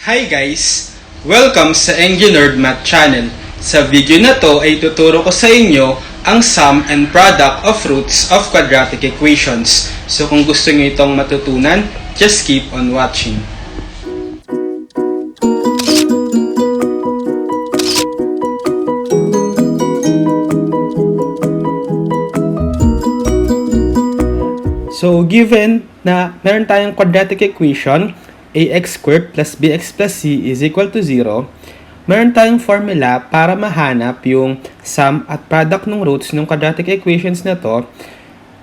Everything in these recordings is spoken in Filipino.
Hi guys! Welcome sa enginerdmath channel. Sa video na to ay tuturo ko sa inyo ang sum and product of roots of quadratic equations. So kung gusto nyo itong matutunan, just keep on watching. So given na meron tayong quadratic equation, ax squared plus bx plus c is equal to 0, meron tayong formula para mahanap yung sum at product ng roots ng quadratic equations na to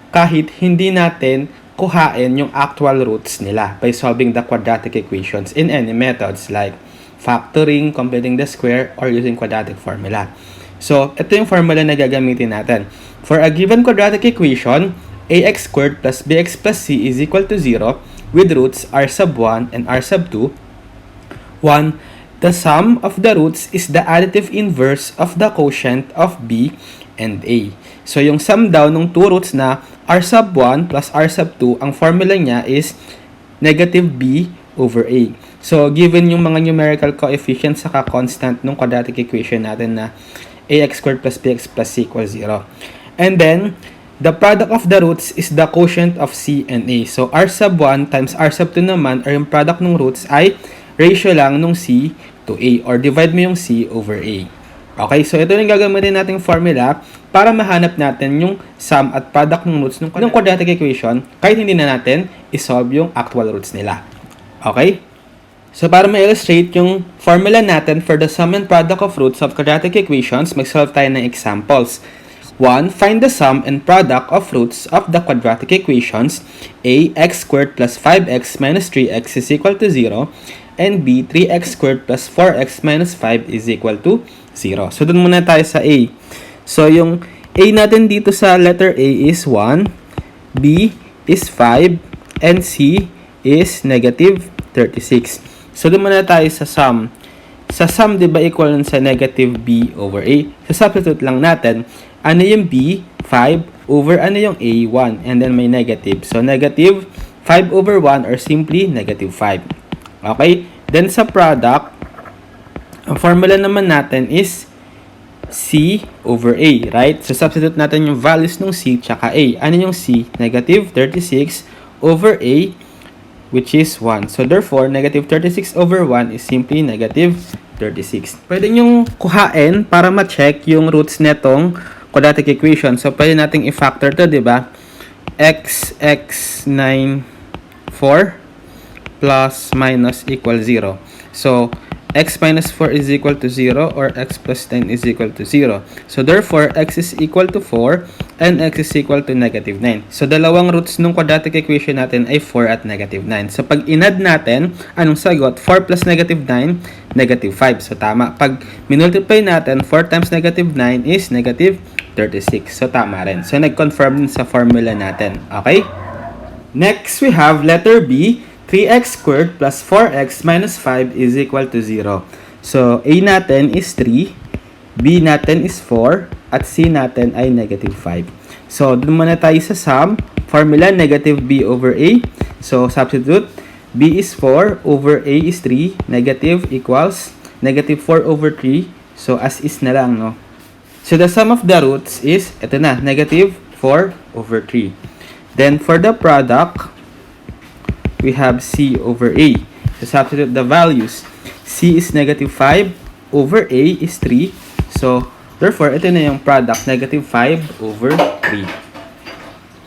kahit hindi natin kuhain yung actual roots nila by solving the quadratic equations in any methods like factoring, completing the square, or using quadratic formula. So, ito yung formula na gagamitin natin. For a given quadratic equation, ax squared plus bx plus c is equal to 0 with roots r sub 1 and r sub 2. 1. The sum of the roots is the additive inverse of the quotient of b and a. So, yung sum daw ng two roots na r sub 1 plus r sub 2, ang formula niya is negative b over a. So, given yung mga numerical coefficients saka constant ng quadratic equation natin na ax squared plus bx plus c equals 0. And then, the product of the roots is the quotient of c and a. So, r sub 1 times r sub 2 naman, or yung product ng roots ay ratio lang nung c to a, or divide mo yung c over a. Okay, so ito yung gagamitin nating formula para mahanap natin yung sum at product ng roots ng quadratic equation kahit hindi na natin isolve yung actual roots nila. Okay? So, para ma-illustrate yung formula natin for the sum and product of roots of quadratic equations, mag-solve tayo ng examples. 1. Find the sum and product of roots of the quadratic equations a x squared plus 5x minus 3x is equal to 0 and b 3x squared plus 4x minus 5 is equal to 0. So, dun muna tayo sa a. So, yung a natin dito sa letter a is 1, b is 5, and c is negative 36. So, dun muna tayo sa sum. Sa sum, di ba equal nun sa negative b over a? So, substitute lang natin. Ano yung b? 5 over ano yung a? 1. And then may negative. So, negative 5 over 1 or simply negative 5. Okay? Then sa product, ang formula naman natin is c over a, right? So, substitute natin yung values ng c tsaka a. Ano yung c? Negative 36 over a, which is 1. So, therefore, negative 36 over 1 is simply negative 36. Pwede nyong kuhain para ma-check yung roots netong quadratic equation. So, pwede nating i-factor to, di ba? X 9 4 plus minus equal 0. So, x minus 4 is equal to 0 or x plus 10 is equal to 0. So, therefore, x is equal to 4 and x is equal to negative 9. So, dalawang roots ng quadratic equation natin ay 4 at negative 9. So, pag inad natin, anong sagot? 4 plus negative 9, negative 5. So, tama. Pag minultiply natin, 4 times negative 9 is negative 36. So, tama rin. So, nag-confirm din sa formula natin. Okay? Next, we have letter B. 3x squared plus 4x minus 5 is equal to 0. So, A natin is 3, B natin is 4, at C natin ay negative 5. So, dun muna tayo sa sum. Formula, negative B over A. So, substitute. B is 4 over A is 3. Negative equals negative 4 over 3. So, as is na lang, no? So, the sum of the roots is, ito na, negative 4 over 3. Then, for the product, we have c over a. So, substitute the values. C is negative 5 over a is 3. So, therefore, ito na yung product, negative 5 over 3.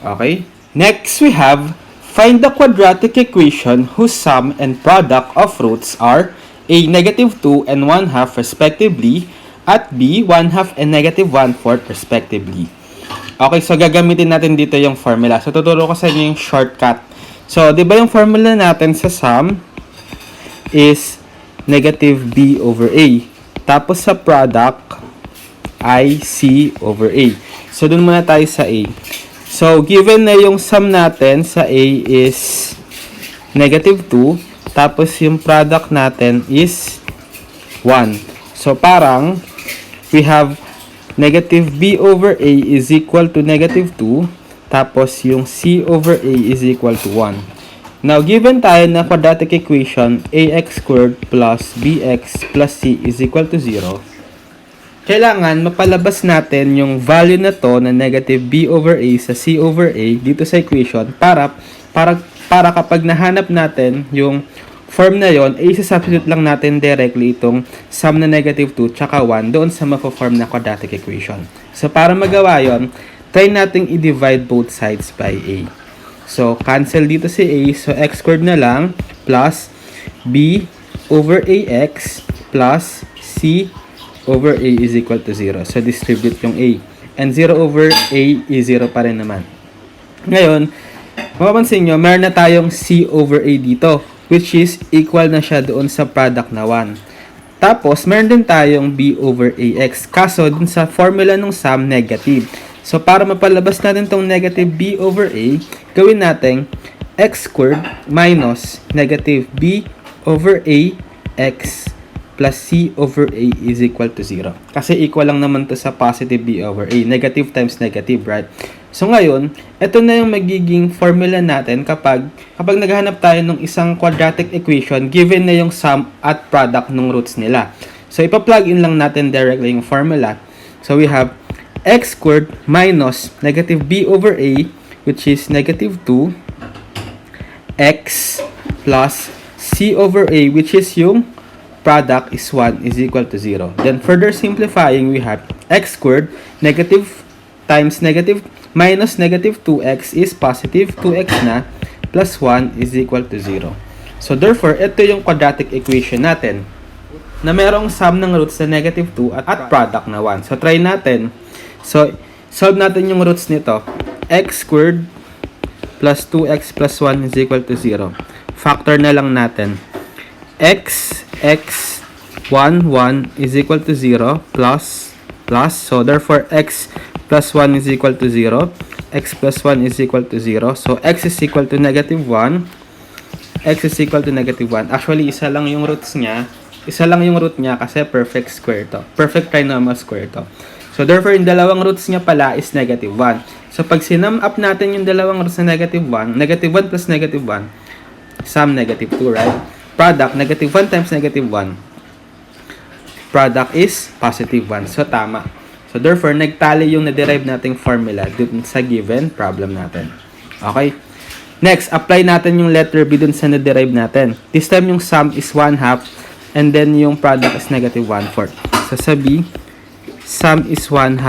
Okay? Next, we have, find the quadratic equation whose sum and product of roots are a negative 2 and 1/2 respectively, at b 1/2 and negative 1/4 respectively. Okay, so gagamitin natin dito yung formula. So, tuturo ko sa inyo yung shortcut. So, di ba yung formula natin sa sum is negative b over a. Tapos sa product ay c over a. So, dun muna tayo sa a. So, given na yung sum natin sa a is negative 2, tapos yung product natin is 1. So, parang we have negative b over a is equal to negative 2. Tapos, yung c over a is equal to 1. Now, given tayo na quadratic equation ax squared plus bx plus c is equal to 0, kailangan mapalabas natin yung value na to na negative b over a sa c over a dito sa equation para kapag nahanap natin yung form na yon, i-substitute lang natin directly itong sum na negative 2 tsaka 1 doon sa mapo-form na quadratic equation. So, para magawa yon, try nating i-divide both sides by a. So, cancel dito si a. So, x squared na lang plus b over ax plus c over a is equal to 0. So, distribute yung a. And 0 over a is 0 pa rin naman. Ngayon, mapapansin nyo, meron na tayong c over a dito, which is equal na siya doon sa product na 1. Tapos, meron din tayong b over ax. Kaso, dun sa formula ng sum, negative. So, para mapalabas natin tong negative b over a, gawin natin x squared minus negative b over a x plus c over a is equal to 0. Kasi equal lang naman to sa positive b over a. Negative times negative, right? So, ngayon, ito na yung magiging formula natin kapag naghahanap tayo ng isang quadratic equation given na yung sum at product ng roots nila. So, ipa-plug in lang natin directly yung formula. So, we have x squared minus negative b over a, which is negative 2, x plus c over a, which is yung product is 1 is equal to 0. Then further simplifying, we have x squared negative times negative minus negative 2x is positive 2x na plus 1 is equal to 0. So therefore, ito yung quadratic equation natin na merong sum ng roots na negative 2 at product na 1. So try natin. So solve natin yung roots nito. X squared plus 2x plus 1 is equal to 0. Factor na lang natin. X 1 is equal to 0 plus. So therefore, x plus 1 is equal to 0. X plus 1 is equal to 0. So x is equal to negative 1. X is equal to negative 1. Actually, isa lang yung roots niya. Isa lang yung root niya kasi perfect square to. Perfect trinomial square to. So therefore, yung dalawang roots niya pala is negative 1. So pag sinum up natin yung dalawang roots na negative 1, negative 1 plus negative 1, sum negative 2, right? Product, negative 1 times negative 1. Product is positive 1. So tama. So therefore, nagtali yung na-derive nating formula dun sa given problem natin. Okay? Next, apply natin yung letter B dun sa na-derive natin. This time yung sum is 1/2 and then yung product is negative 1/4. So sa B, sum is 1/2,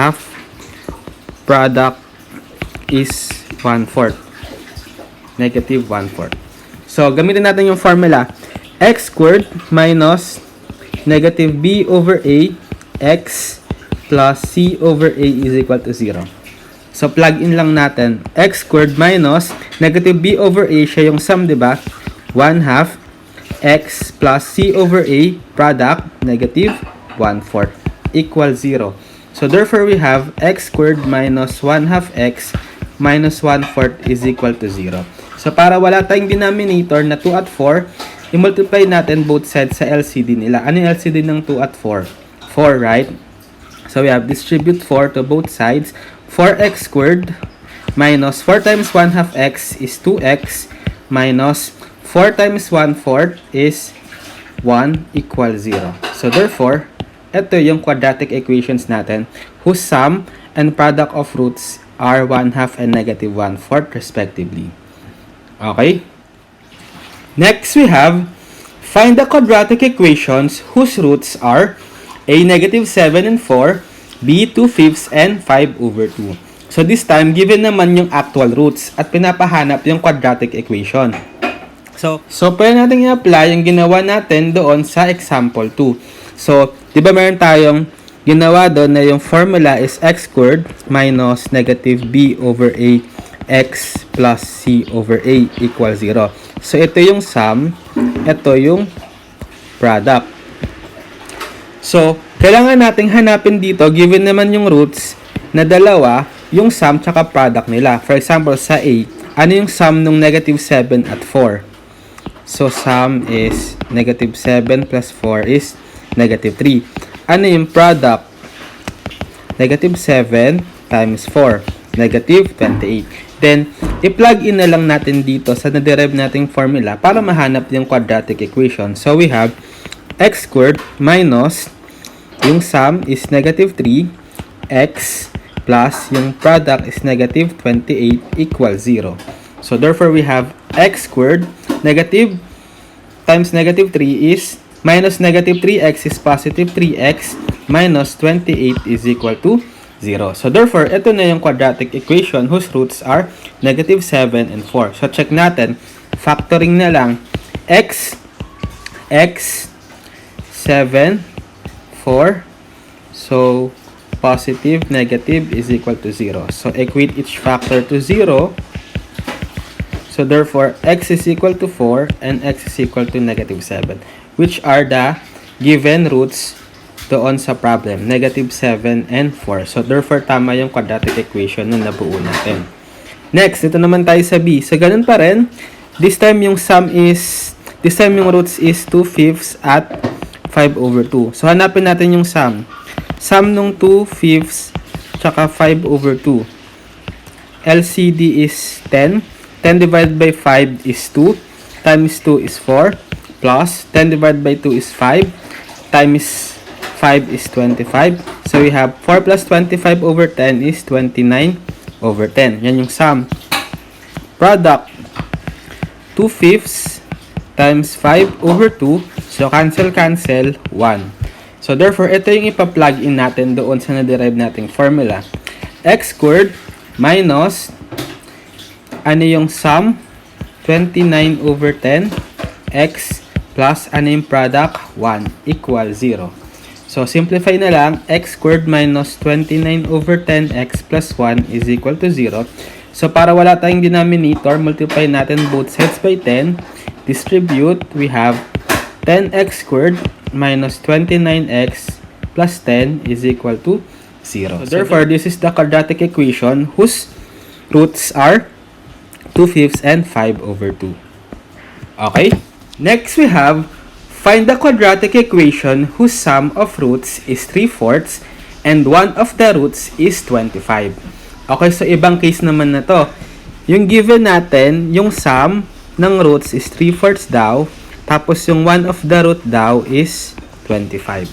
product is 1/4. Negative 1/4. So, gamitin natin yung formula. X squared minus negative b over a x plus c over a is equal to 0. So, plug in lang natin. X squared minus negative b over a, siya yung sum, diba? 1/2 x plus c over a, product, negative 1/4 equals 0. So, therefore, we have x squared minus 1/2 x minus 1/4 is equal to 0. So, para wala tayong denominator na 2 at 4, i-multiply natin both sides sa LCD nila. Ano yung LCD ng 2 at 4? 4, right? So, we have distribute 4 to both sides. 4x squared minus 4 times 1/2 x is 2x minus 4 times 1/4 is 1 equals 0. So, therefore, ito yung quadratic equations natin whose sum and product of roots are 1/2 and negative 1/4 respectively. Okay? Next, we have find the quadratic equations whose roots are a negative 7 and 4, b 2/5 and 5/2. So this time, given naman yung actual roots at pinapahanap yung quadratic equation. So pwede natin i-apply yung ginawa natin doon sa example 2. So, di ba meron tayong ginawa doon na yung formula is x squared minus negative b over a x plus c over a equals 0. So, ito yung sum, ito yung product. So, kailangan nating hanapin dito, given naman yung roots na dalawa, yung sum tsaka product nila. For example, sa a, ano yung sum ng negative 7 at 4? So, sum is negative 7 plus 4 is negative 3. Ano yung product? Negative 7 times 4. Negative 28. Then, i-plug in na lang natin dito sa na-derive nating formula para mahanap yung quadratic equation. So, we have x squared minus yung sum is negative 3, x plus yung product is negative 28 equals 0. So, therefore, we have x squared negative times negative 3 is minus negative 3x is positive 3x minus 28 is equal to 0. So, therefore, ito na yung quadratic equation whose roots are negative 7 and 4. So, check natin. Factoring na lang. X 7, 4. So, positive, negative is equal to 0. So, equate each factor to 0. So, therefore, x is equal to 4 and x is equal to negative 7, which are the given roots doon sa problem, negative 7 and 4. So, therefore, tama yung quadratic equation na nabuo natin. Next, ito naman tayo sa B. So, ganun pa rin. This time yung roots is 2/5 at 5 over 2. So, hanapin natin yung sum. Sum nung 2/5 tsaka 5 over 2. LCD is 10. 10 divided by 5 is 2. Times 2 is 4. Plus 10 divided by 2 is 5. Times 5 is 25. So, we have 4 plus 25 over 10 is 29 over 10. Yan yung sum. Product, 2/5 times 5 over 2. So, cancel, 1. So, therefore, ito yung ipa-plug in natin doon sa na-derive nating formula. X squared minus, ano yung sum? 29 over 10. X plus, ano yung product? 1 equals 0. So, simplify na lang, x squared minus 29 over 10x plus 1 is equal to 0. So, para wala tayong denominator, multiply natin both sides by 10. Distribute, we have 10x squared minus 29x plus 10 is equal to 0. So, therefore, this is the quadratic equation whose roots are 2/5 and 5 over 2. Okay? Next, we have find the quadratic equation whose sum of roots is 3/4 and one of the roots is 25. Okay, so ibang case naman na to. Yung given natin, yung sum ng roots is 3/4 daw, tapos yung one of the root daw is 25.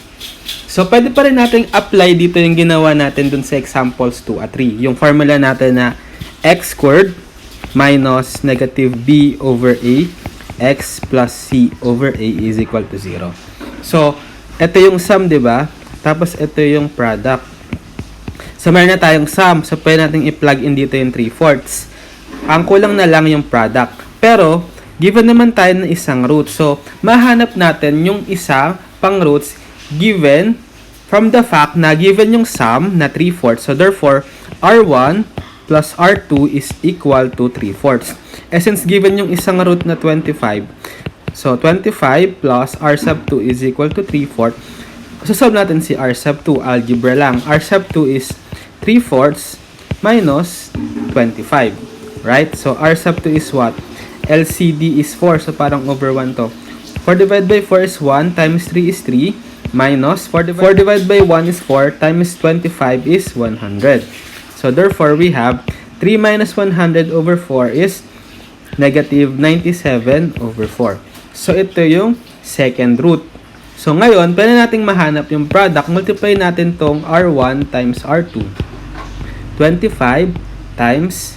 So, pwede pa rin natin apply dito yung ginawa natin dun sa examples 2 at 3. Yung formula natin na x squared minus negative b over a x plus c over a is equal to 0. So, ito yung sum, di ba? Tapos, ito yung product. So, meron na tayong sum. So, pwede natin i-plug in dito yung 3/4. Ang kulang na lang yung product. Pero, given naman tayo ng isang root. So, mahanap natin yung isa pang roots given from the fact na given yung sum na 3/4. So, therefore, R1 plus R2 is equal to 3/4. Since given yung isang root na 25, so 25 plus R sub 2 is equal to 3/4. So, solve natin si R sub 2. Algebra lang. R sub 2 is 3/4 minus 25. Right? So, R sub 2 is what? LCD is 4. So, parang over 1 to. 4 divided by 4 is 1 times 3 is 3 minus 4 divided by 1 is 4 times 25 is 100. So, therefore, we have 3 minus 100 over 4 is negative 97 over 4. So, ito yung second root. So, ngayon, pwede nating mahanap yung product. Multiply natin tong R1 times R2. 25 times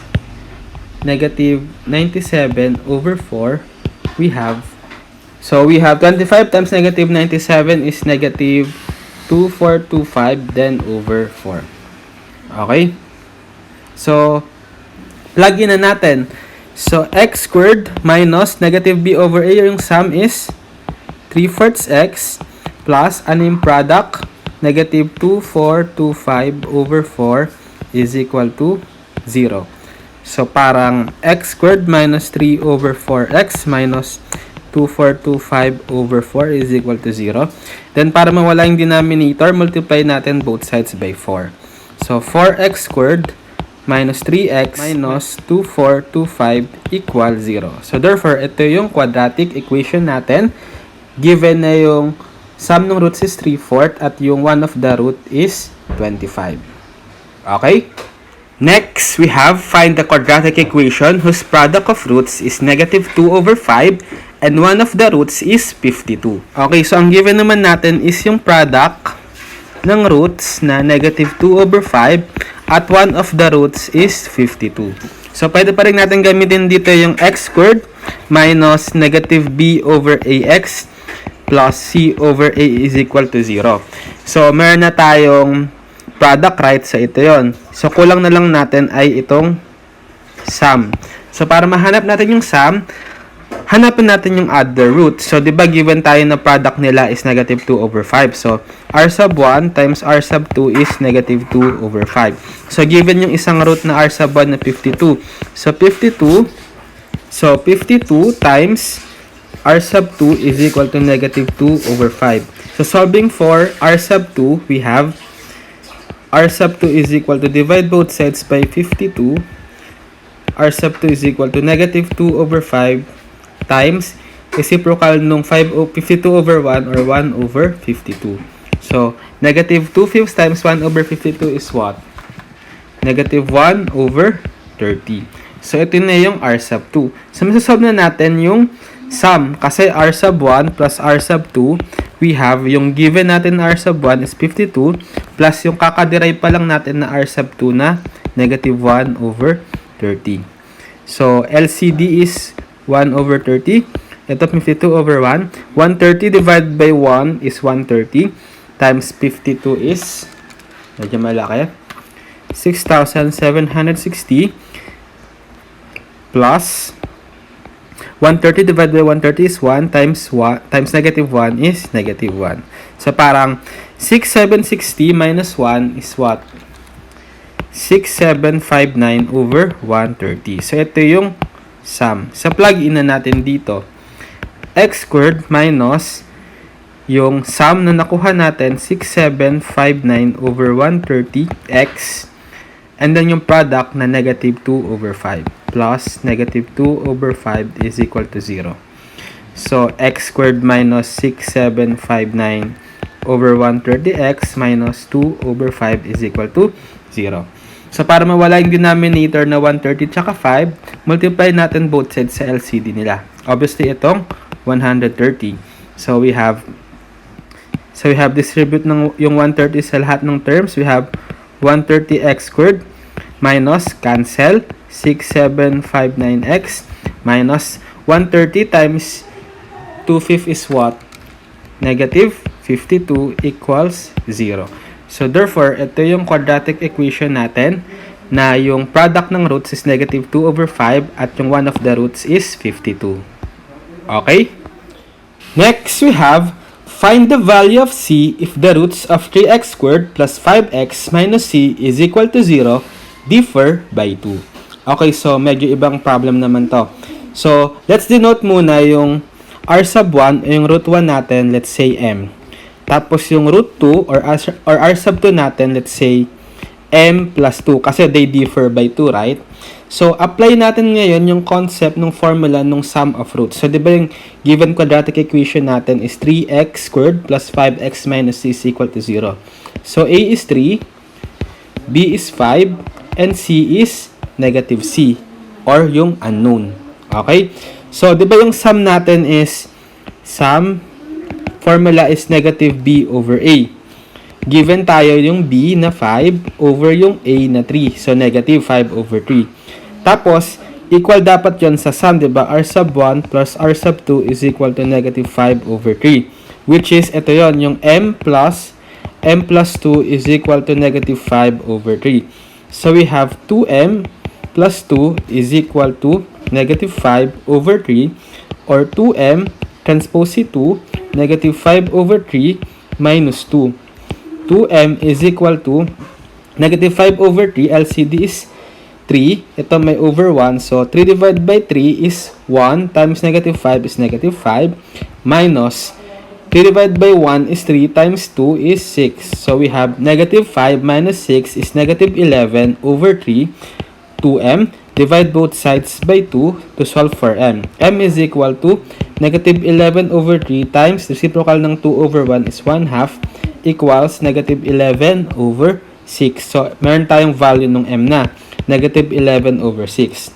negative 97 over 4. We have 25 times negative 97 is negative 2425 then over 4. Okay? So, plug in na natin. So, x squared minus negative b over a, yung sum is 3/4 x plus, ano yung product? Negative 2425 over 4 is equal to 0. So, parang x squared minus 3 over 4x minus 2425 over 4 is equal to 0. Then, para mawala yung denominator, multiply natin both sides by 4. So, 4x squared minus 3x minus 2425 equals 0. So, therefore, ito yung quadratic equation natin. Given na yung sum ng roots is 3/4 at yung one of the root is 25. Okay? Next, we have find the quadratic equation whose product of roots is negative 2 over 5 and one of the roots is 52. Okay, so ang given naman natin is yung product ng roots na negative 2 over 5 at one of the roots is 52. So, pwede pa rin natin gamitin dito yung x squared minus negative b over ax plus c over a is equal to 0. So, meron na tayong product, right? So, ito yon. So, kulang na lang natin ay itong sum. So, para mahanap natin yung sum, hanapin natin yung other root. So, di ba given tayo na product nila is negative 2 over 5. So, r sub 1 times r sub 2 is negative 2 over 5. So, given yung isang root na r sub 1 na 52. So, 52 times r sub 2 is equal to negative 2 over 5. So, solving for r sub 2, we have r sub 2 is equal to divide both sides by 52. R sub 2 is equal to negative 2 over 5 times reciprocal nung 52 over 1 or 1 over 52. So, negative 2 fifths times 1 over 52 is what? Negative 1 over 30. So, ito na yung r sub 2. So, masasolve na natin yung sum. Kasi r sub 1 plus r sub 2, we have yung given natin na r sub 1 is 52 plus yung kakaderive pa lang natin na r sub 2 na negative 1 over 30. So, LCD is 1 over 30. Ito 52 over 1. 130 divided by 1 is 130 times 52 is, medyo malaki, 6,760 plus 130 divided by 130 is 1 times negative 1 is negative 1. So, parang 6,760 minus 1 is what? 6,759 over 130. So, ito yung sum. So, plug in na natin dito. X squared minus yung sum na nakuha natin, 6,759 over 130x. And then yung product na negative 2 over 5 plus negative 2 over 5 is equal to 0. So, x squared minus 6,759 over 130x minus 2 over 5 is equal to 0. So, para mawala yung denominator na 130 tsaka 5, multiply natin both sides sa LCD nila. Obviously, itong 130. So, we have distribute ng yung 130 sa lahat ng terms. We have 130x squared minus cancel 6759x minus 130 times 2/5 is what? Negative 52 equals 0. So, therefore, ito yung quadratic equation natin na yung product ng roots is negative 2 over 5 at yung one of the roots is 52. Okay? Next, we have find the value of c if the roots of 3x squared plus 5x minus c is equal to 0 differ by 2. Okay, so medyo ibang problem naman to. So, let's denote muna yung r sub 1 o yung root 1 natin, let's say m. Tapos yung root 2 or r sub 2 natin, let's say m plus 2 kasi they differ by 2, right? So, apply natin ngayon yung concept ng formula ng sum of roots. So, di ba yung given quadratic equation natin is 3x squared plus 5x minus c is equal to 0. So, a is 3, b is 5, and c is negative c or yung unknown. Okay? So, di ba yung sum natin is sum formula is negative b over a. Given tayo yung b na 5 over yung a na 3. So, negative 5 over 3. Tapos, equal dapat yon sa sum, diba? R sub 1 plus R sub 2 is equal to negative 5 over 3. Which is, ito yon yung m plus 2 is equal to negative 5 over 3. So, we have 2m plus 2 is equal to negative 5 over 3 or 2m transpose C2 negative 5 over 3 minus 2. 2m is equal to negative 5 over 3, LCD is 3. Ito may over 1. So, 3 divided by 3 is 1 times negative 5 is negative 5 minus 3 divided by 1 is 3 times 2 is 6. So, we have negative 5 minus 6 is negative 11 over 3. 2m. Divide both sides by 2 to solve for m. m is equal to negative 11 over 3 times reciprocal ng 2 over 1 is 1 half equals negative 11 over 6. So, meron tayong value ng m na. negative 11 over 6.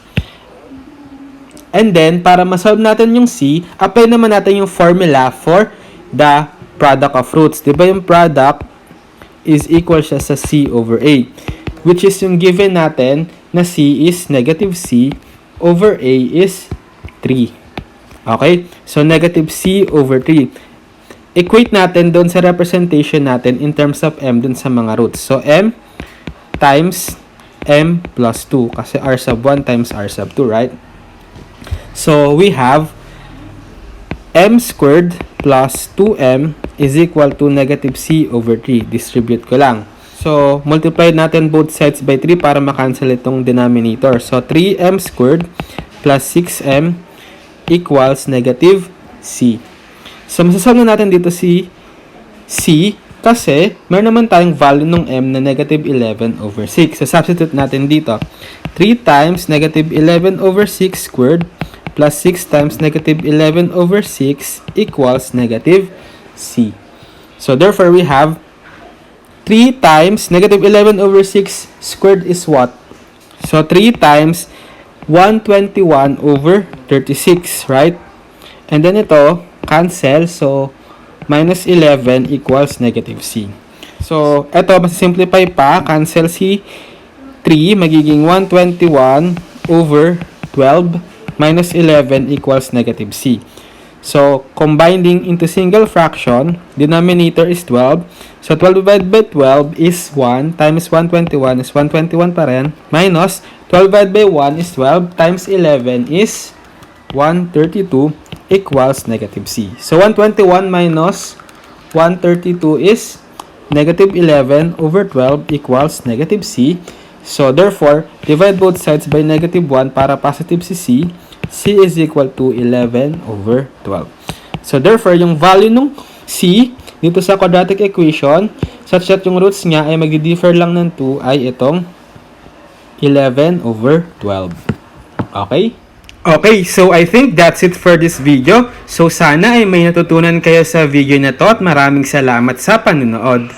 And then, para masolve natin yung C, apply naman natin yung formula for the product of roots. Diba yung product is equal siya sa C over A, which is yung given natin na C is negative C over A is 3. Okay? So, negative C over 3. Equate natin doon sa representation natin in terms of M doon sa mga roots. So, M times M plus 2 kasi R sub 1 times R sub 2, right? So, we have M squared plus 2M is equal to negative C over 3. Distribute ko lang. So, multiply natin both sides by 3 para makancel itong denominator. So, 3M squared plus 6M equals negative C. So, masasolve na natin dito si C kasi meron naman tayong value ng M na negative 11 over 6. So, substitute natin dito. 3 times negative 11 over 6 squared plus 6 times negative 11 over 6 equals negative C. So, therefore, we have 3 times negative 11 over 6 squared is what? So, 3 times 121 over 36, right? And then ito, cancel. So, minus 11 equals negative C. So, ito, mas-simplify pa. Cancel si 3, magiging 121 over 12 minus 11 equals negative C. So, combining into single fraction, denominator is 12. So, 12 divided by 12 is 1 times 121 is 121 pa rin. Minus 12 divided by 1 is 12 times 11 is 132 equals negative C. So, 121 minus 132 is negative 11 over 12 equals negative C. So, therefore, divide both sides by negative 1 para positive si C. C is equal to 11 over 12. So, therefore, yung value ng C dito sa quadratic equation, such that yung roots niya ay magdi-differ lang ng 2 ay itong 11 over 12. Okay? Okay, so I think that's it for this video. So, sana ay may natutunan kayo sa video na to at maraming salamat sa panonood.